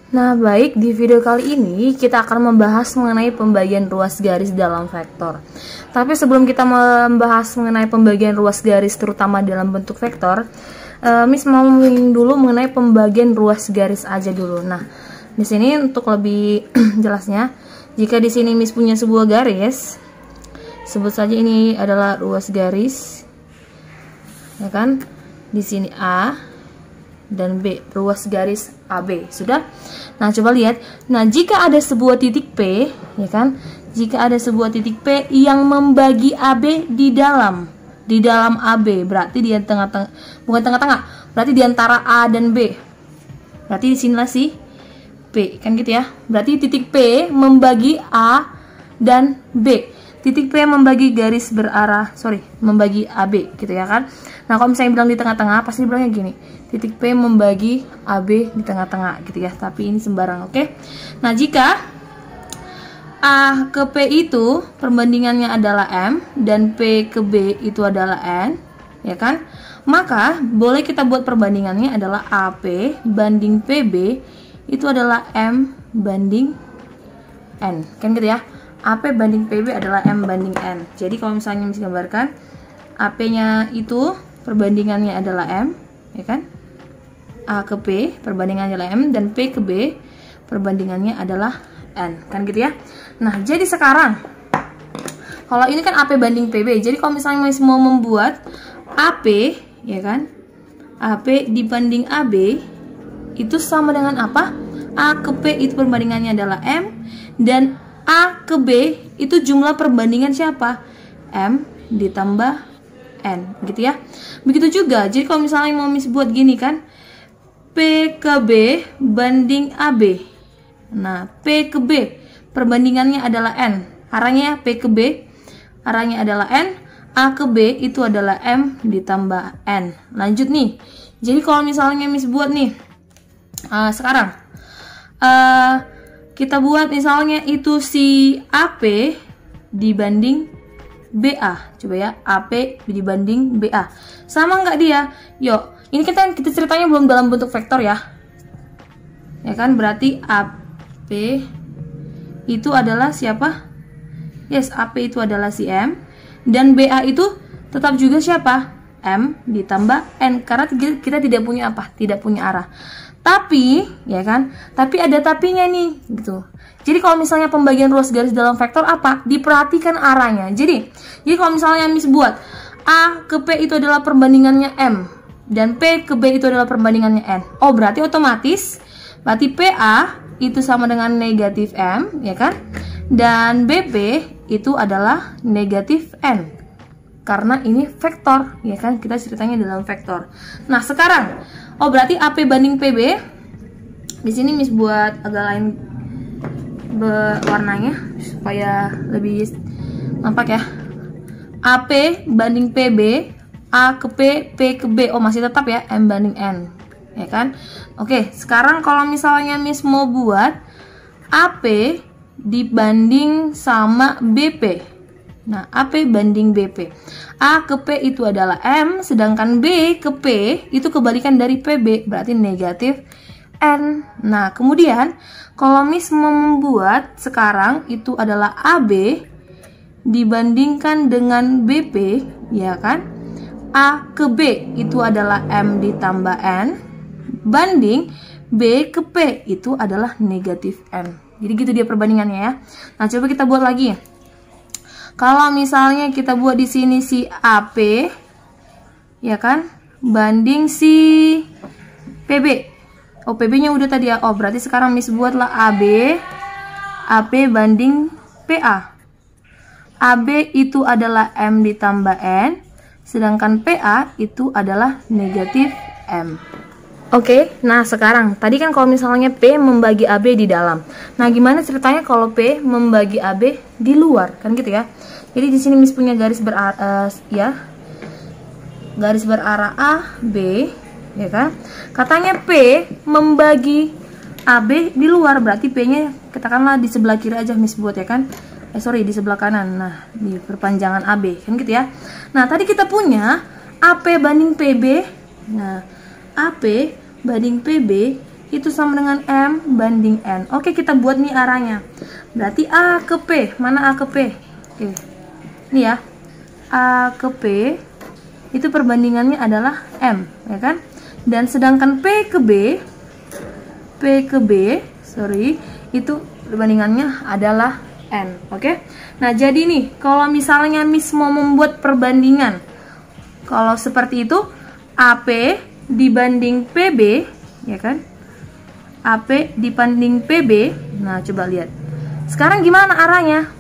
Nah, baik, di video kali ini kita akan membahas mengenai pembagian ruas garis dalam vektor. Tapi sebelum kita membahas mengenai pembagian ruas garis terutama dalam bentuk vektor, Miss mau ngomongin dulu mengenai pembagian ruas garis aja dulu. Nah, di sini untuk lebih jelasnya, jika di sini Miss punya sebuah garis, sebut saja ini adalah ruas garis, ya kan? Di sini A dan B, ruas garis AB. Sudah? Nah, coba lihat. Nah, jika ada sebuah titik P, ya kan? Jika ada sebuah titik P yang membagi AB di dalam AB, berarti di tengah-tengah, bukan tengah-tengah, berarti di antara A dan B. Berarti di sinilah si P, kan gitu ya. Berarti titik P membagi A dan B. Titik P membagi garis berarah, membagi AB, gitu ya kan. Nah, kalau misalnya bilang di tengah-tengah, pasti bilangnya gini, titik P membagi AB di tengah-tengah, gitu ya. Tapi ini sembarang, oke. Nah, jika A ke P itu perbandingannya adalah M dan P ke B itu adalah N, ya kan? Maka boleh kita buat perbandingannya adalah AP banding PB itu adalah M banding N, kan gitu ya. AP banding PB adalah M banding N. Jadi kalau misalnya bisa gambarkan, AP-nya itu perbandingannya adalah M, ya kan? A ke P perbandingannya adalah M dan P ke B perbandingannya adalah N, kan gitu ya. Nah, jadi sekarang kalau ini kan AP banding PB. Jadi kalau misalnya mau membuat AP, ya kan? AP dibanding AB itu sama dengan apa? A ke P itu perbandingannya adalah M dan A ke B itu jumlah perbandingan siapa? M ditambah N, gitu ya. Begitu juga, jadi kalau misalnya mau buat gini kan, P ke B banding AB. Nah, P ke B perbandingannya adalah N. Arahnya P ke B, arahnya adalah N. A ke B itu adalah M ditambah N. Lanjut nih. Jadi kalau misalnya Miss buat nih, sekarang kita buat misalnya itu si AP dibanding BA. Coba ya, AP dibanding BA. Sama nggak dia? Yuk, ini kita ceritanya belum dalam bentuk vektor ya. Ya kan, berarti AP itu adalah siapa? Yes, AP itu adalah si M. Dan BA itu tetap juga siapa? M ditambah N. Karena kita tidak punya apa? Tidak punya arah. Tapi, ya kan? Tapi ada tapinya nih, gitu. Jadi kalau misalnya pembagian ruas garis dalam vektor apa? Diperhatikan arahnya. Jadi kalau misalnya Miss buat A ke P itu adalah perbandingannya M dan P ke B itu adalah perbandingannya N. Oh, berarti otomatis berarti PA itu sama dengan negatif M, ya kan? Dan BP itu adalah negatif N. Karena ini vektor, ya kan? Kita ceritanya dalam vektor. Nah, sekarang berarti AP banding PB. Di sini Miss buat agak lain warnanya supaya lebih nampak ya. AP banding PB, A ke P, P ke B. Oh, masih tetap ya M banding N, ya kan? Oke, sekarang kalau misalnya Miss mau buat AP dibanding sama BP. Nah, AP banding BP. A ke P itu adalah M, sedangkan B ke P itu kebalikan dari PB, berarti negatif N. Nah, kemudian kalau Miss mau membuat sekarang itu adalah AB dibandingkan dengan BP, ya kan? A ke B itu adalah M ditambah N, banding B ke P itu adalah negatif N. Jadi gitu dia perbandingannya ya. Nah, coba kita buat lagi. Kalau misalnya kita buat di sini si AP, ya kan, banding si PB. Oh, PB-nya udah tadi ya. Oh, berarti sekarang Miss buatlah AP banding PA. AB itu adalah M ditambah N, sedangkan PA itu adalah negatif M. Oke, nah sekarang tadi kan kalau misalnya P membagi AB di dalam. Nah, gimana ceritanya kalau P membagi AB di luar? Kan gitu ya. Jadi di sini Miss punya garis berarah garis berarah A, B, ya kan? Katanya P membagi AB di luar, berarti P-nya katakanlah di sebelah kiri aja Miss buat, ya kan? Di sebelah kanan. Nah, di perpanjangan AB, kan gitu ya. Nah, tadi kita punya AP banding PB. Nah, AP banding PB itu sama dengan M banding N. Oke, kita buat nih arahnya. Berarti A ke P. Mana A ke P? Oke. Ini ya. A ke P itu perbandingannya adalah M, ya kan? Dan sedangkan P ke B, itu perbandingannya adalah N. Oke. Nah, jadi nih, kalau misalnya Miss mau membuat perbandingan, kalau seperti itu, AP dibanding PB, ya kan? AP dibanding PB. Nah, coba lihat. Sekarang gimana arahnya?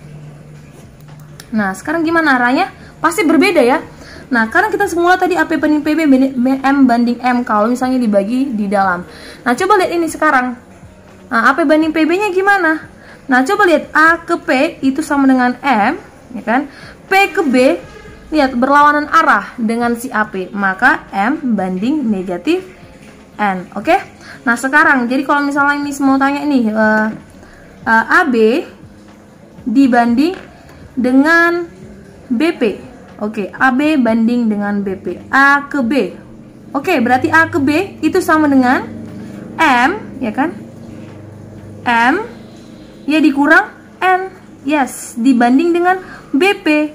Pasti berbeda ya. Nah, karena kita semula tadi AP banding PB M banding M kalau misalnya dibagi di dalam. Nah, coba lihat ini sekarang. Nah, AP banding PB-nya gimana? Nah, coba lihat A ke P itu sama dengan M, ya kan? P ke B, lihat berlawanan arah dengan si AP, maka M banding negatif N. Oke? Nah, sekarang jadi kalau misalnya Miss mau tanya nih, AB dibanding dengan BP. Oke, AB banding dengan BP. A ke B. Oke, berarti A ke B itu sama dengan M, ya kan? M ya dikurang N. Yes, dibanding dengan BP.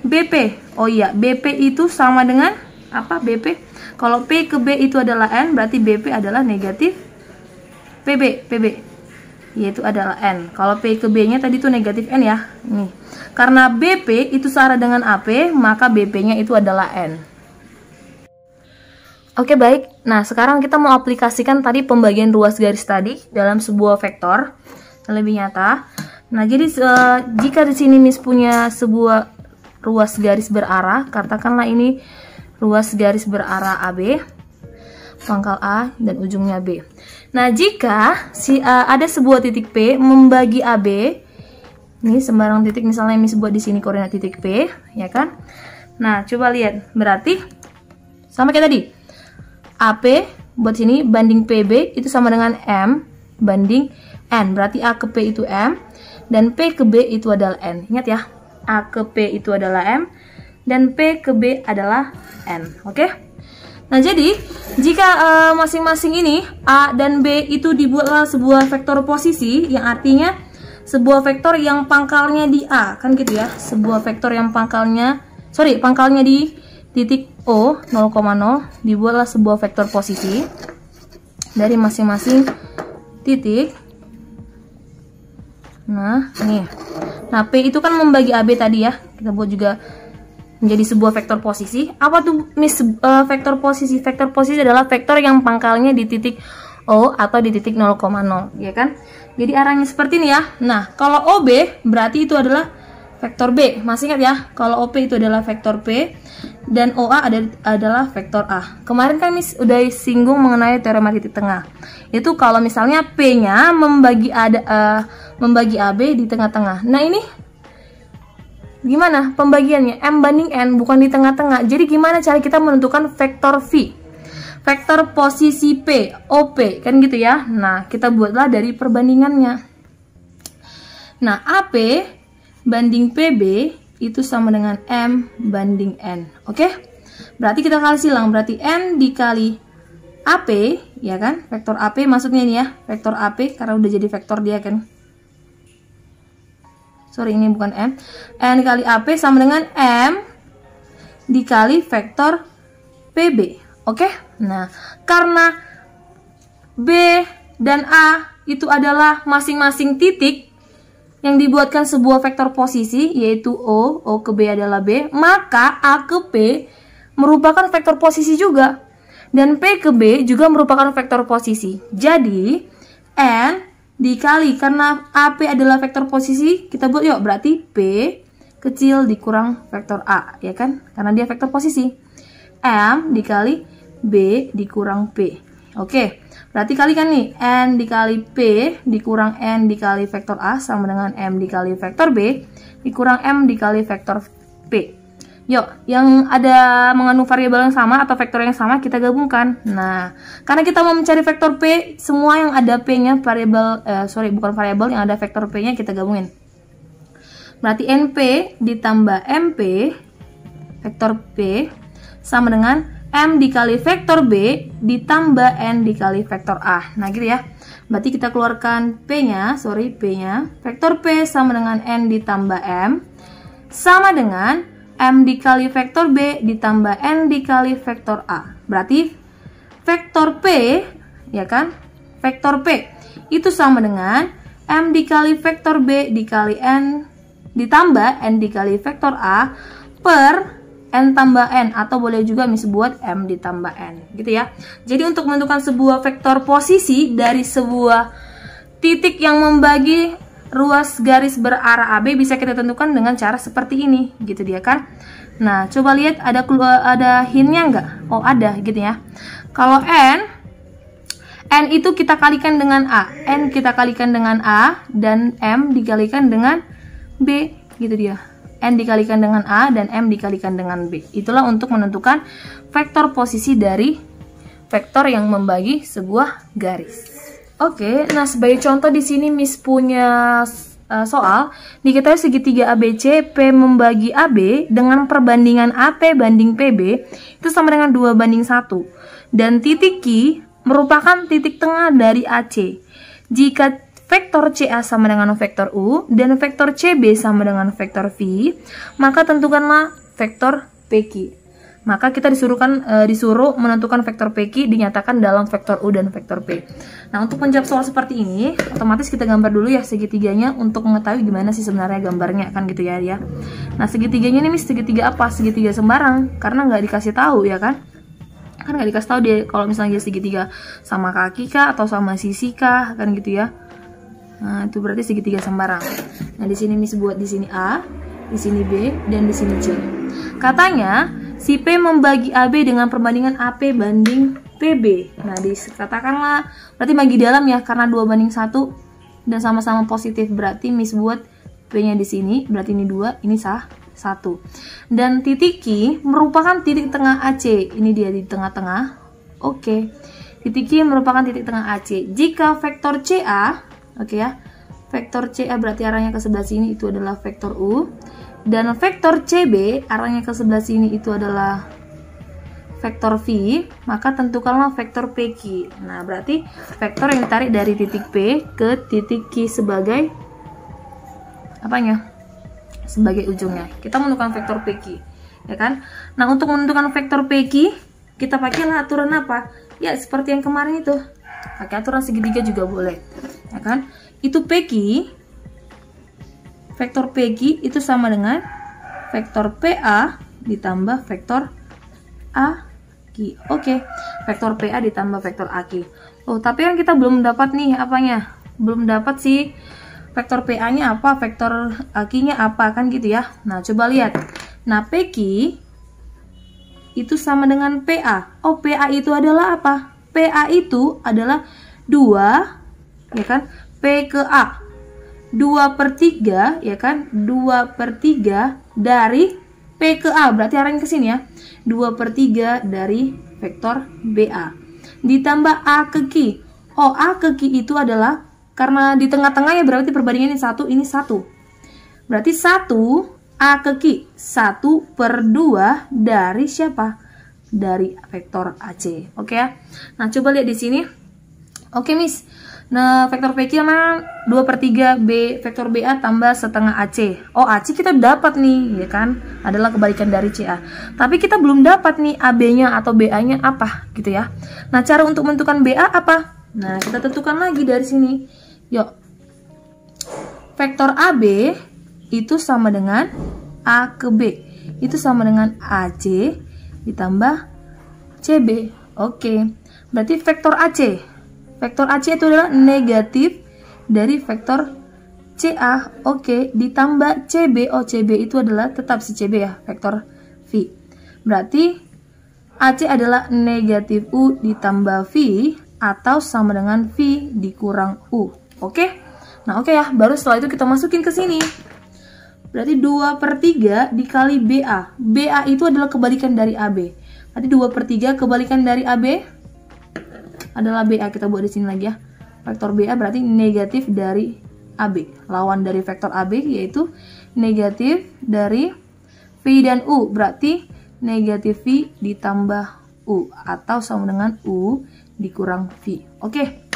BP. Oh iya, BP itu sama dengan apa? BP. Kalau P ke B itu adalah N, berarti BP adalah negatif PB, yaitu adalah N. Kalau P ke B-nya tadi itu negatif N ya. Nih. Karena BP itu setara dengan AP, maka BP-nya itu adalah N. Oke, baik. Nah, sekarang kita mau aplikasikan tadi pembagian ruas garis tadi dalam sebuah vektor yang lebih nyata. Nah, jadi jika di sini Miss punya sebuah ruas garis berarah, katakanlah ini ruas garis berarah AB, pangkal A dan ujungnya B. Nah, jika ada sebuah titik P membagi AB, ini sembarang titik, misalnya Miss buat di sini koordinat titik P, ya kan? Nah, coba lihat, berarti sama kayak tadi. AP buat sini banding PB itu sama dengan M banding N. Berarti A ke P itu M dan P ke B itu adalah N. Ingat ya, A ke P itu adalah M dan P ke B adalah N. Oke? Nah, jadi jika masing-masing ini A dan B itu dibuatlah sebuah vektor posisi, yang artinya sebuah vektor yang pangkalnya di A, kan gitu ya. Sebuah vektor yang pangkalnya di titik O 0,0 dibuatlah sebuah vektor posisi dari masing-masing titik. Nah, nih. Nah, P itu kan membagi AB tadi ya. Kita buat juga menjadi sebuah vektor posisi. Apa tuh Miss vektor posisi? Vektor posisi adalah vektor yang pangkalnya di titik O atau di titik 0,0, ya kan? Jadi arahnya seperti ini ya. Nah, kalau OB berarti itu adalah vektor B. Masih ingat ya? Kalau OP itu adalah vektor P dan OA adalah vektor A. Kemarin kan Miss udah singgung mengenai teorema titik tengah. Itu kalau misalnya P-nya membagi AB di tengah-tengah. Nah, ini gimana pembagiannya? M banding N, bukan di tengah-tengah. Jadi gimana cara kita menentukan vektor V? Vektor posisi P, OP, kan gitu ya. Nah, kita buatlah dari perbandingannya. Nah, AP banding PB itu sama dengan M banding N. Oke? Berarti kita kali silang. Berarti N dikali AP, ya kan? Vektor AP maksudnya ini ya. Vektor AP, karena udah jadi vektor dia kan. Sorry, ini bukan M. N dikali AP sama dengan M dikali vektor PB. Oke? Nah, karena B dan A itu adalah masing-masing titik yang dibuatkan sebuah vektor posisi, yaitu O ke B adalah B, maka A ke P merupakan vektor posisi juga. Dan P ke B juga merupakan vektor posisi. Jadi, N dikali, karena AP adalah vektor posisi, kita buat yuk, berarti P kecil dikurang vektor A, ya kan? Karena dia vektor posisi. M dikali B dikurang P. Oke, berarti kalikan nih, N dikali P dikurang N dikali vektor A sama dengan M dikali vektor B dikurang M dikali vektor P. Yuk, yang ada mengandung variabel yang sama atau vektor yang sama kita gabungkan. Nah, karena kita mau mencari vektor P, semua yang ada P-nya variabel, bukan variabel, yang ada vektor P-nya kita gabungin. Berarti NP ditambah MP, vektor P, sama dengan M dikali vektor B ditambah N dikali vektor A. Nah gitu ya. Berarti kita keluarkan P-nya. Vektor P sama dengan N ditambah M sama dengan M dikali vektor B ditambah N dikali vektor A. Berarti vektor P, ya kan? Vektor P itu sama dengan M dikali vektor B dikali N ditambah N dikali vektor A per N tambah N, atau boleh juga buat M ditambah N gitu ya. Jadi untuk menentukan sebuah vektor posisi dari sebuah titik yang membagi ruas garis berarah AB bisa kita tentukan dengan cara seperti ini gitu dia kan. Nah coba lihat ada hintnya nggak? Oh ada gitu ya. Kalau N itu kita kalikan dengan A, N kita kalikan dengan A, dan M dikalikan dengan B gitu dia. N dikalikan dengan A dan M dikalikan dengan B. Itulah untuk menentukan vektor posisi dari vektor yang membagi sebuah garis. Oke, nah sebagai contoh di sini Miss punya soal diketahui segitiga ABC P membagi AB dengan perbandingan AP banding PB itu sama dengan 2:1 dan titik Q merupakan titik tengah dari AC. Jika vektor CA sama dengan vektor U dan vektor CB sama dengan vektor V, maka tentukanlah vektor PQ. Maka kita disuruh menentukan vektor PQ dinyatakan dalam vektor U dan vektor P. Nah, untuk menjawab soal seperti ini, otomatis kita gambar dulu ya segitiganya untuk mengetahui gimana sih sebenarnya gambarnya kan gitu ya. Nah, segitiganya ini segitiga apa? Segitiga sembarang karena nggak dikasih tahu ya kan? Kan nggak dikasih tahu dia kalau misalnya segitiga sama kaki kah atau sama sisi kah kan gitu ya. Nah, itu berarti segitiga sembarang. Nah, di sini Miss buat di sini A, di sini B, dan di sini C. Katanya, si P membagi AB dengan perbandingan AP banding PB. Nah, dikatakanlah berarti bagi dalam ya karena 2:1 dan sama-sama positif. Berarti Miss buat P-nya di sini, berarti ini 2, ini 1. Dan titik Q merupakan titik tengah AC. Ini dia di tengah-tengah. Oke. Titik Q merupakan titik tengah AC. Jika vektor CA, oke ya, vektor CA berarti arahnya ke sebelah sini itu adalah vektor U, dan vektor CB arahnya ke sebelah sini itu adalah vektor V, maka tentukanlah vektor PQ. Nah, berarti vektor yang ditarik dari titik P ke titik Q sebagai apanya? Sebagai ujungnya. Kita menentukan vektor PQ, ya kan? Nah, untuk menentukan vektor PQ, kita pakailah aturan apa? Ya, seperti yang kemarin itu. Pakai aturan segitiga juga boleh. Ya kan? Itu PQ, vektor PQ itu sama dengan vektor PA ditambah vektor AQ. Oke, vektor PA ditambah vektor AQ. Oh, tapi kan kita belum dapat nih apanya? Belum dapat sih vektor PA-nya apa, vektor AQ-nya apa kan gitu ya. Nah, coba lihat. Nah, PQ itu sama dengan PA. Oh, PA itu adalah apa? PA itu adalah 2, ya kan? P ke A 2/3, ya kan? 2/3 dari P ke A, berarti arahnya ke sini ya. 2/3 dari vektor BA ditambah A ke Q. Oh, A ke Q itu adalah karena di tengah-tengah ya, berarti perbandingannya 1, ini 1. Berarti 1 A ke Q 1/2 dari siapa? Dari vektor AC. Oke ya. Nah, coba lihat di sini. Oke, Miss. Nah, vektor PQ sama 2/3 B vektor BA tambah setengah AC. Oh, AC kita dapat nih, ya kan? Adalah kebalikan dari CA. Tapi kita belum dapat nih AB-nya atau BA-nya apa, gitu ya. Nah, cara untuk menentukan BA apa? Nah, kita tentukan lagi dari sini. Yuk. Vektor AB itu sama dengan A ke B. Itu sama dengan AC ditambah CB. Oke. Berarti vektor AC. Vektor AC itu adalah negatif dari vektor CA. Oke, ditambah CB. Oh, CB itu adalah tetap si CB ya, vektor V. Berarti AC adalah negatif U ditambah V atau sama dengan V dikurang U. Oke? Nah, oke ya. Baru setelah itu kita masukin ke sini. Berarti 2/3 dikali BA. BA itu adalah kebalikan dari AB. Berarti 2/3 kebalikan dari AB adalah BA. Kita buat di sini lagi ya. Vektor BA berarti negatif dari AB. Lawan dari vektor AB yaitu negatif dari V dan U. Berarti negatif V ditambah U atau sama dengan U dikurang V. Oke,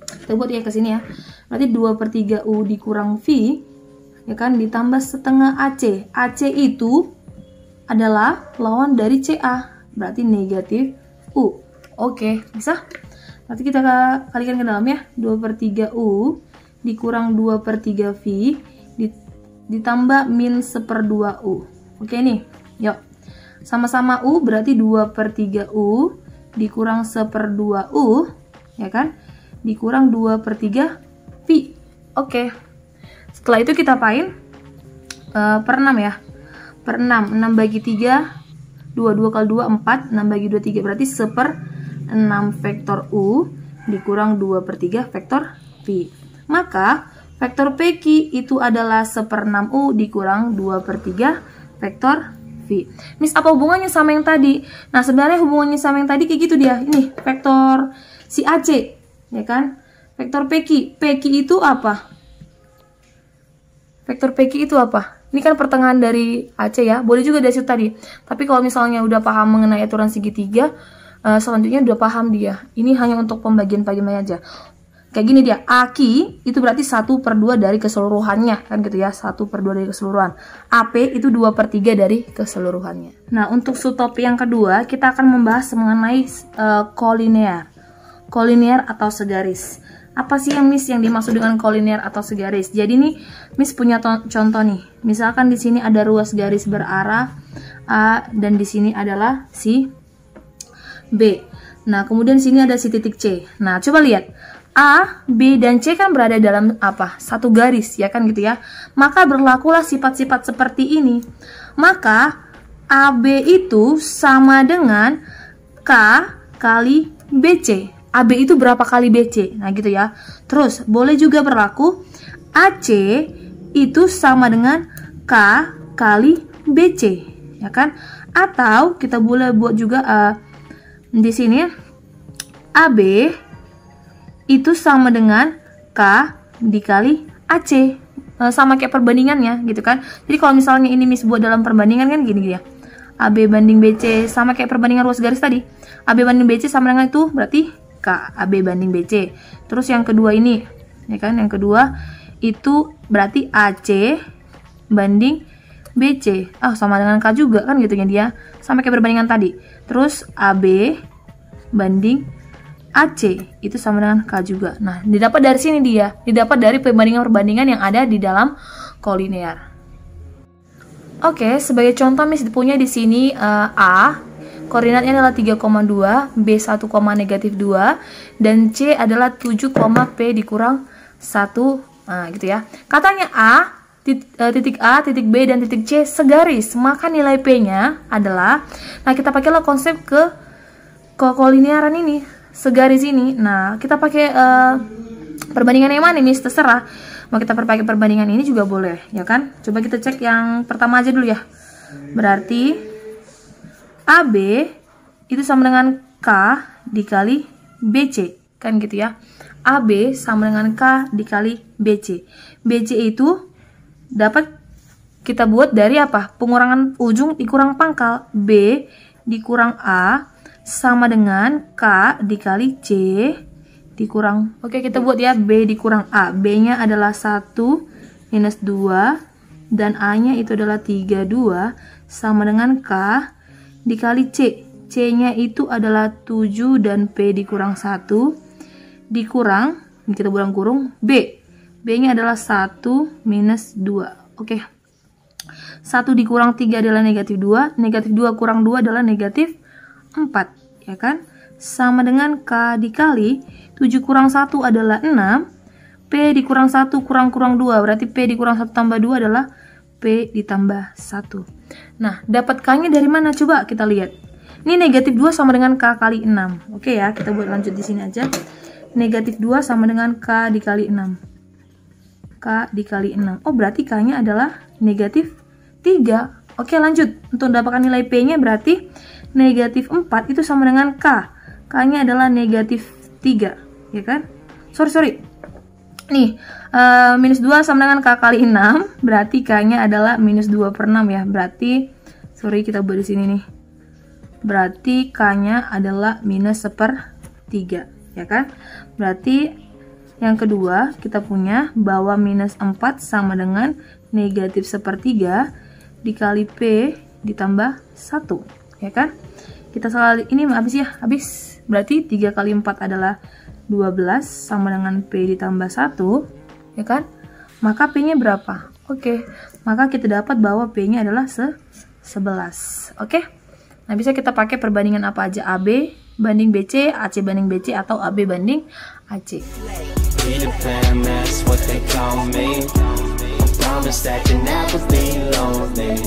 kita buat ya ke sini ya. Berarti 2/3 U dikurang V, ya kan, ditambah setengah AC. AC itu adalah lawan dari CA, berarti negatif U. Oke, bisa? Nanti kita kalikan ke dalam ya. 2/3 U dikurang 2/3 V ditambah min 1/2 U. Oke nih, yuk. Sama-sama U berarti 2/3 U dikurang 1/2 U, ya kan? Dikurang 2/3 V. Oke. Setelah itu kita apain? Per 6 ya. Per 6, 6 bagi 3, 2 kali 2, 4, 6 bagi 2, 3. Berarti 1/6 vektor U dikurang 2/3 vektor V. Maka, vektor PQ itu adalah 1/6 U dikurang 2/3 vektor V. Miss, apa hubungannya sama yang tadi? Nah, sebenarnya hubungannya sama yang tadi kayak gitu dia. Ini, vektor si AC, ya kan? Vektor PQ. PQ itu apa? Vektor PQ itu apa? Ini kan pertengahan dari AC ya. Boleh juga dari situ tadi. Tapi kalau misalnya udah paham mengenai aturan segitiga, selanjutnya udah paham dia. Ini hanya untuk pembagian aja. Kayak gini dia, AK itu berarti 1/2 dari keseluruhannya, kan gitu ya, 1/2 dari keseluruhan. AP itu 2/3 dari keseluruhannya. Nah, untuk subtop yang kedua, kita akan membahas mengenai kolinear. Kolinear atau segaris. Apa sih yang Miss yang dimaksud dengan kolinear atau segaris? Jadi nih, Miss punya contoh nih. Misalkan di sini ada ruas garis berarah A dan di sini adalah si B. Nah, kemudian sini ada si titik C. Nah, coba lihat. A, B, dan C kan berada dalam apa? Satu garis, ya kan gitu ya. Maka berlakulah sifat-sifat seperti ini. Maka AB itu sama dengan K kali BC. AB itu berapa kali BC? Nah gitu ya. Terus boleh juga berlaku AC itu sama dengan K kali BC, ya kan? Atau kita boleh buat juga di sini AB itu sama dengan K dikali AC. Sama kayak perbandingannya gitu kan. Jadi kalau misalnya ini Miss buat dalam perbandingan kan gini ya. AB banding BC sama kayak perbandingan ruas garis tadi. AB banding BC sama dengan itu berarti K AB banding BC. Terus yang kedua ini, ya kan? Yang kedua itu berarti AC banding BC. Sama dengan K juga kan gitu ya dia. Sama kayak perbandingan tadi. Terus AB banding AC itu sama dengan K juga. Nah, didapat dari sini dia. Didapat dari perbandingan-perbandingan yang ada di dalam kolinear. Oke, sebagai contoh Miss punya di sini A, koordinatnya adalah 3,2, B 1, -2, dan C adalah 7, P dikurang 1, nah gitu ya. Katanya A, titik A, titik B, dan titik C segaris, maka nilai P-nya adalah, nah kita pakailah konsep ke kolinearan ini, segaris ini. Nah, kita pakai perbandingan yang mana, Miss? Terserah. Mau kita pakai perbandingan ini juga boleh, ya kan? Coba kita cek yang pertama aja dulu ya. Berarti AB itu sama dengan K dikali BC, kan gitu ya. AB sama dengan K dikali BC. BC itu dapat kita buat dari apa? Pengurangan ujung dikurang pangkal. B dikurang A sama dengan K dikali C dikurang, oke kita buat ya, B dikurang A. B nya adalah 1 minus 2 dan A nya itu adalah 32 sama dengan K dikali C. C nya itu adalah 7 dan P dikurang 1 dikurang, ini kita buang kurung, B. B nya adalah 1 minus 2. Oke, 1 dikurang 3 adalah negatif 2, negatif 2 kurang 2 adalah negatif 4, ya kan? Sama dengan K dikali 7 kurang 1 adalah 6, P dikurang 1 kurang 2, berarti P dikurang 1 tambah 2 adalah P ditambah 1. Nah, dapat K-nya dari mana? Coba kita lihat. Ini negatif 2 sama dengan K kali 6. Oke ya, kita buat lanjut di sini aja. Negatif 2 sama dengan K dikali 6. K dikali 6. Oh, berarti K-nya adalah negatif 3. Oke, lanjut. Untuk mendapatkan nilai P-nya berarti negatif 4 itu sama dengan K. K-nya adalah negatif 3, ya kan? Sorry. Nih, minus 2 sama dengan K kali 6, berarti K-nya adalah minus 2/6 ya. Berarti, sorry kita buat di sini nih. berarti K-nya adalah minus 1/3, ya kan? Berarti yang kedua kita punya bahwa minus 4 sama dengan negatif 1/3 dikali P ditambah 1, ya kan? Kita sekali ini habis ya, habis. Berarti 3 kali 4 adalah 12 sama dengan P ditambah 1, ya kan? Maka P-nya berapa? Oke, maka kita dapat bahwa P-nya adalah 11. Oke? Nah, bisa kita pakai perbandingan apa aja? AB banding BC, AC banding BC, atau AB banding AC. Peter Pan, that's what they call me. I promise that you never be lonely.